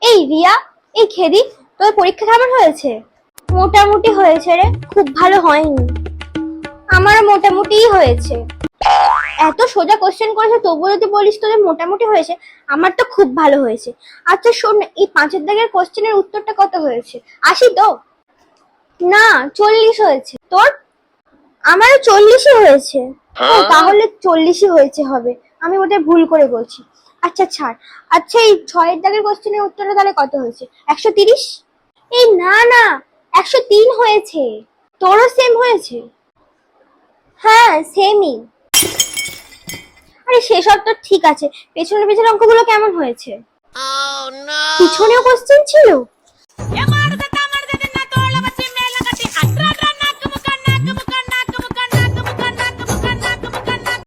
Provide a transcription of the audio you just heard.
এই রিয়া, এই খেদি, তোর পরীক্ষা কেমন হয়েছে? মোটামুটি হয়েছে রে, খুব ভালো হয়নি। আমার মোটামুটিই হয়েছে। এত সোজা কোশ্চেন করেছে তবুও যদি বলিস তোদের মোটামুটি হয়েছে, আমার তো খুব ভালো হয়েছে। আচ্ছা শোন, এই 5 দাগের কোশ্চেনের উত্তরটা কত হয়েছে? 80 তো? না, 40 হয়েছে। তোর? আমারও 40ই হয়েছে। ও তাহলে 40ই হয়েছে হবে, আমি ওদের ভুল করে বলছি। আচ্ছা ছাড়। আচ্ছা এই 6 দাগের কোশ্চেনের উত্তরটা তাহলে কত হয়েছে? 130? এই না না, 103 হয়েছে। তোরও সেম হয়েছে? হ্যাঁ সেমই। আরে সেসব তো ঠিক আছে, পেছনের অঙ্কগুলো কেমন হয়েছে? পিছনেও কোশ্চেন ছিল?